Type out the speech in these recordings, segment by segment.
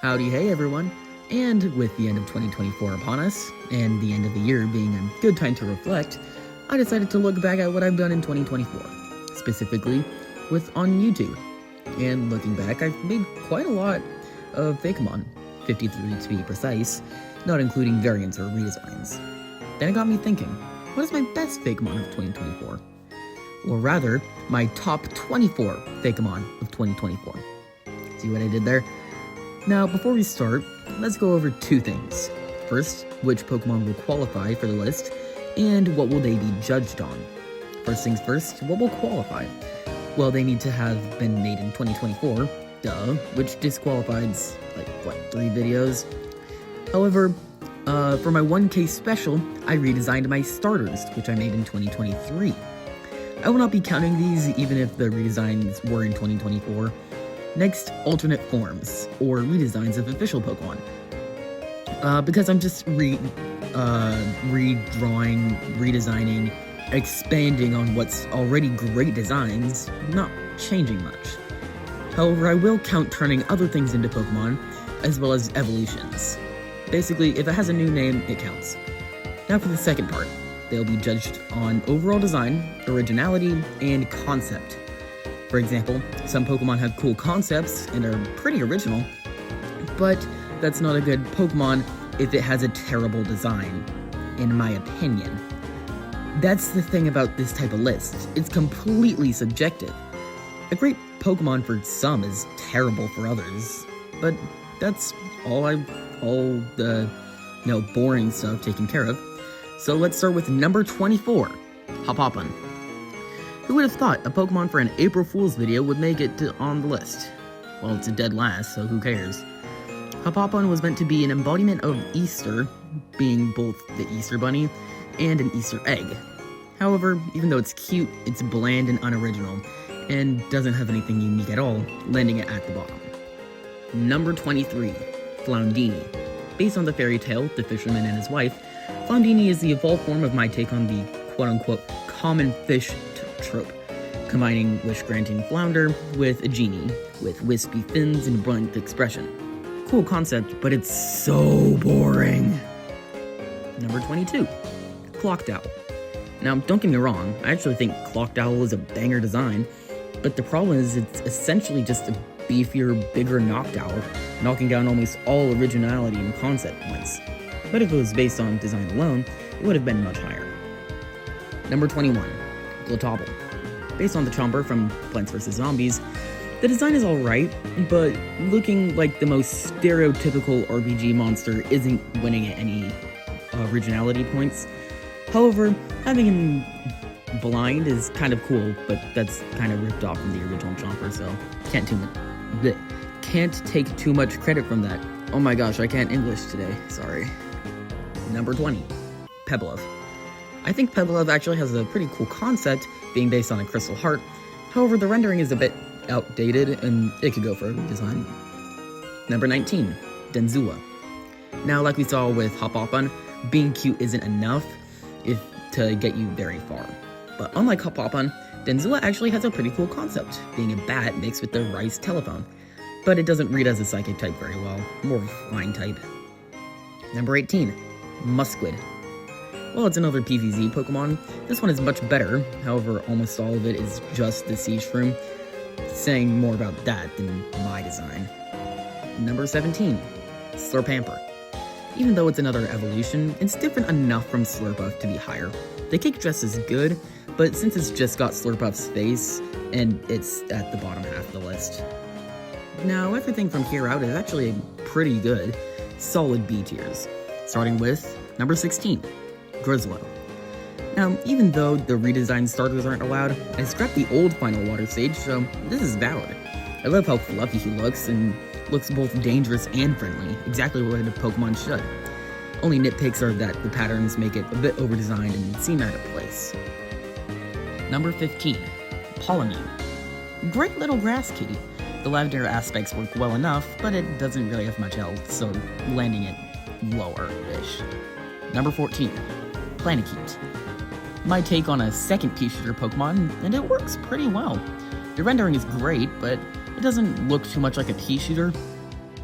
Howdy, hey everyone! And with the end of 2024 upon us, and the end of the year being a good time to reflect, I decided to look back at what I've done in 2024, specifically on YouTube. And looking back, I've made quite a lot of Fakemon, 53 to be precise, not including variants or redesigns. Then it got me thinking, what is my best Fakemon of 2024? Or rather, my top 24 Fakemon of 2024. See what I did there? Now, before we start, let's go over two things. First, which Pokemon will qualify for the list, and what will they be judged on? First things first, what will qualify? Well, they need to have been made in 2024, duh, which disqualifies, 3 videos? However, for my 1K special, I redesigned my starters, which I made in 2023. I will not be counting these even if the redesigns were in 2024. Next, alternate forms, or redesigns of official Pokemon. Because I'm just redrawing, redesigning, expanding on what's already great designs, not changing much. However, I will count turning other things into Pokemon, as well as evolutions. Basically, if it has a new name, it counts. Now for the second part. They'll be judged on overall design, originality, and concept. For example, some Pokemon have cool concepts and are pretty original, but that's not a good Pokemon if it has a terrible design, in my opinion. That's the thing about this type of list. It's completely subjective. A great Pokemon for some is terrible for others, but that's all the boring stuff taken care of. So let's start with number 24, Hopopon. Who would have thought a Pokemon for an April Fool's video would make it on the list? Well, it's a dead last, so who cares? Hopopon was meant to be an embodiment of Easter, being both the Easter Bunny and an Easter egg. However, even though it's cute, it's bland and unoriginal, and doesn't have anything unique at all, landing it at the bottom. Number 23, Floundini. Based on the fairy tale, The Fisherman and His Wife, Floundini is the evolved form of my take on the quote-unquote common fish trope, combining wish-granting flounder with a genie, with wispy fins and blunt expression. Cool concept, but it's so boring. Number 22, Clocked Owl. Now, don't get me wrong, I actually think Clocked Owl is a banger design, but the problem is it's essentially just a beefier, bigger Noctowl, knocking down almost all originality and concept points. But if it was based on design alone, it would have been much higher. Number 21, Glotobble. Based on the Chomper from Plants vs. Zombies, the design is alright, but looking like the most stereotypical RPG monster isn't winning at any originality points. However, having him blind is kind of cool, but that's kind of ripped off from the original Chomper, so can't take too much credit from that. Oh my gosh, I can't English today, sorry. Number 20, Pebblov. I think Pebblov actually has a pretty cool concept, being based on a crystal heart. However, the rendering is a bit outdated, and it could go for a redesign. Number 19, Denzua. Now, like we saw with Hopopon, being cute isn't enough to get you very far. But unlike Hopopon, Denzua actually has a pretty cool concept, being a bat mixed with the rice telephone. But it doesn't read as a psychic type very well, more of a flying type. Number 18, Musquid. Well, it's another PvZ Pokemon. This one is much better, however, almost all of it is just the Siege Shroom, saying more about that than my design. Number 17, Slurpamper. Even though it's another evolution, it's different enough from Slurpuff to be higher. The cake dress is good, but since it's just got Slurpuff's face, and it's at the bottom half of the list. Now, everything from here out is actually pretty good, solid B tiers, starting with number 16, Grizzlo. Now, even though the redesigned starters aren't allowed, I scrapped the old Final Water stage, so this is valid. I love how fluffy he looks, and looks both dangerous and friendly, exactly what a Pokemon should. Only nitpicks are that the patterns make it a bit overdesigned and seem out of place. Number 15, Polymune. Great little grass kitty. The lavender aspects work well enough, but it doesn't really have much else, so landing it lower-ish. Number 14, Planakite. My take on a second pea-shooter Pokemon, and it works pretty well. The rendering is great, but it doesn't look too much like a pea shooter.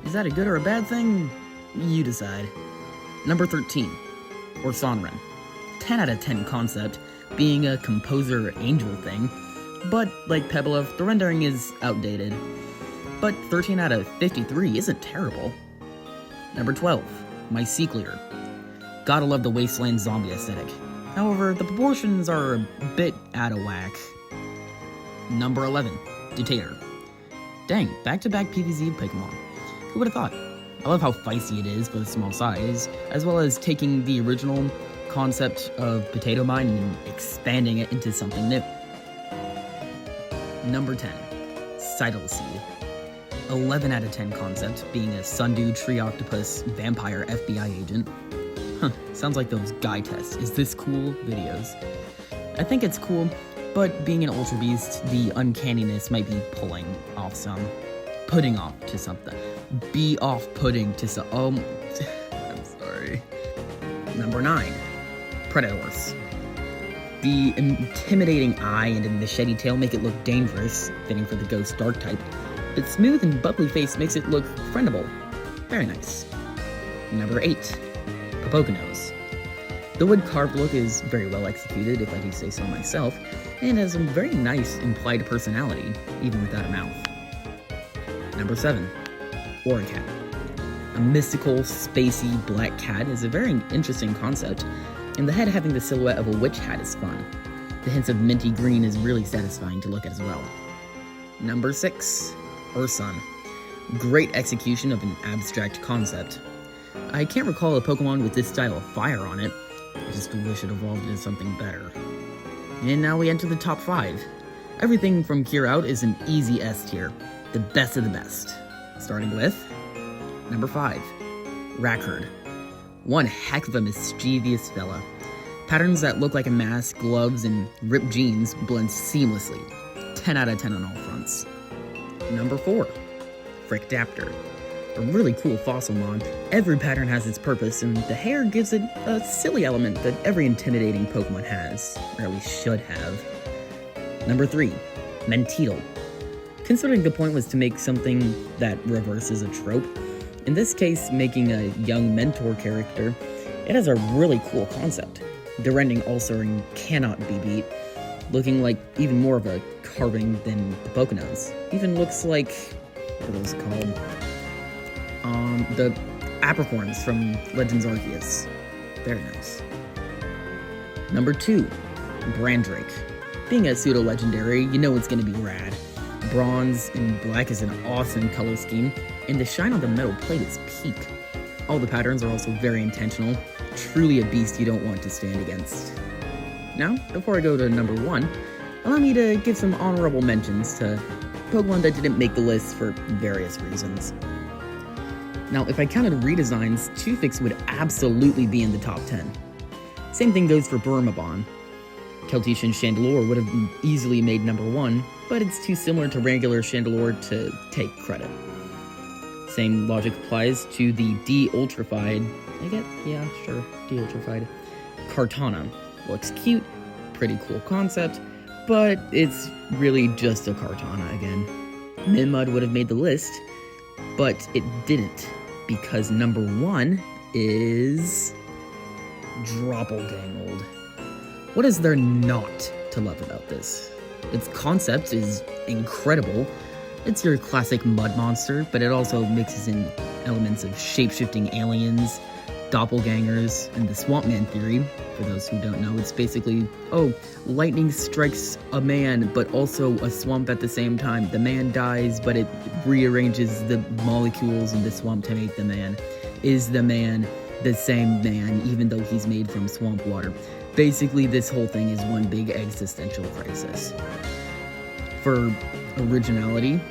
Is that a good or a bad thing? You decide. Number 13, Orsanren. 10 out of 10 concept, being a composer angel thing, but like Pebblov, the rendering is outdated. But 13 out of 53 isn't terrible. Number 12, Myceliar. Gotta love the wasteland zombie aesthetic. However, the proportions are a bit out of whack. Number 11, Dictator. Dang, back-to-back PvZ Fakemon. Who would have thought? I love how feisty it is for the small size, as well as taking the original concept of Potato Mine and expanding it into something new. Number 10, Seed. 11 out of 10 concept, being a Sundew Tree Octopus Vampire FBI agent. Sounds like those guy tests. Is this cool? Videos. I think it's cool, but being an Ultra Beast, the uncanniness might be putting off to something. Be off-putting to some. I'm sorry. Number 9, Predators. The intimidating eye and the machete tail make it look dangerous, fitting for the Ghost Dark type, but smooth and bubbly face makes it look friendable. Very nice. Number 8, Poconos. The wood carved look is very well executed, if I do say so myself, and has a very nice implied personality, even without a mouth. Number 7, Oracat. A mystical, spacey black cat is a very interesting concept, and the head having the silhouette of a witch hat is fun. The hints of minty green is really satisfying to look at as well. Number 6, Ursun. Great execution of an abstract concept. I can't recall a Pokemon with this style of fire on it. I just wish it evolved into something better. And now we enter the top 5. Everything from here out is an easy S tier. The best of the best. Starting with number 5, Rackherd. One heck of a mischievous fella. Patterns that look like a mask, gloves, and ripped jeans blend seamlessly. 10 out of 10 on all fronts. Number 4, Frictaptor. A really cool Fossilmon. Every pattern has its purpose, and the hair gives it a silly element that every intimidating Pokemon has, or at least should have. Number 3, Mantidal. Considering the point was to make something that reverses a trope, in this case making a young mentor character, it has a really cool concept. The rendering also cannot be beat, looking like even more of a carving than the Poconos. Even looks like, what are those called? The Apricorns from Legends Arceus. Very nice. Number 2, Brandrake. Being a pseudo-legendary, you know it's gonna be rad. Bronze and black is an awesome color scheme, and the shine on the metal plate is peak. All the patterns are also very intentional, truly a beast you don't want to stand against. Now, before I go to number 1, allow me to give some honorable mentions to Pokemon that didn't make the list for various reasons. Now, if I counted redesigns, Tufix would absolutely be in the top 10. Same thing goes for Burmabon. Keltician Chandelure would have easily made number 1, but it's too similar to regular Chandelure to take credit. Same logic applies to the de-ultrified, de-ultrified Kartana. Looks cute, pretty cool concept, but it's really just a Kartana again. Minmud would have made the list, but it didn't, because number 1 is Droppelgangold. What is there not to love about this? Its concept is incredible. It's your classic mud monster, but it also mixes in elements of shape-shifting aliens, doppelgangers, and the Swamp Man theory. For those who don't know, it's basically, lightning strikes a man, but also a swamp at the same time. The man dies, but it rearranges the molecules in the swamp to make the man. Is the man the same man, even though he's made from swamp water? Basically, this whole thing is one big existential crisis. For originality,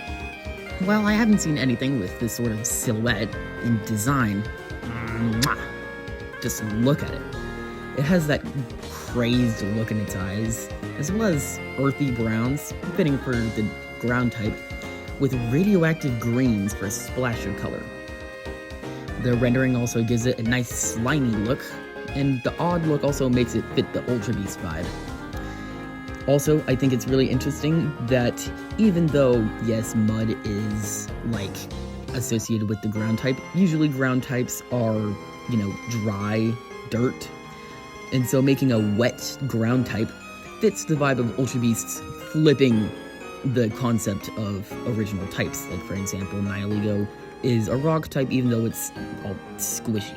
well, I haven't seen anything with this sort of silhouette and design. Just look at it. It has that crazed look in its eyes, as well as earthy browns, fitting for the ground type, with radioactive greens for a splash of color. The rendering also gives it a nice slimy look, and the odd look also makes it fit the Ultra Beast vibe. Also, I think it's really interesting that even though, yes, mud is like associated with the ground type. Usually ground types are, dry dirt. And so making a wet ground type fits the vibe of Ultra Beasts, flipping the concept of original types. Like, for example, Nihilego is a rock type, even though it's all squishy.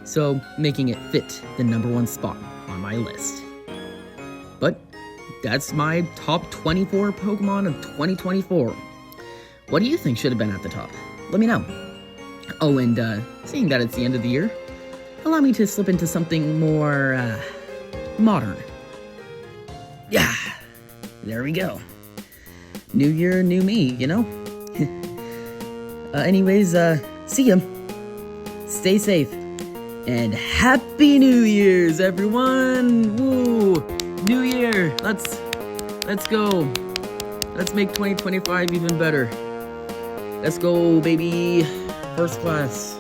So, making it fit the #1 spot on my list. But that's my top 24 Pokemon of 2024. What do you think should have been at the top? Let me know. Oh, and seeing that it's the end of the year, allow me to slip into something more modern. Yeah, there we go. New year, new me, Anyways, see ya. Stay safe. And Happy New Year's, everyone! Woo! New Year! Let's go. Let's make 2025 even better. Let's go, baby. First class.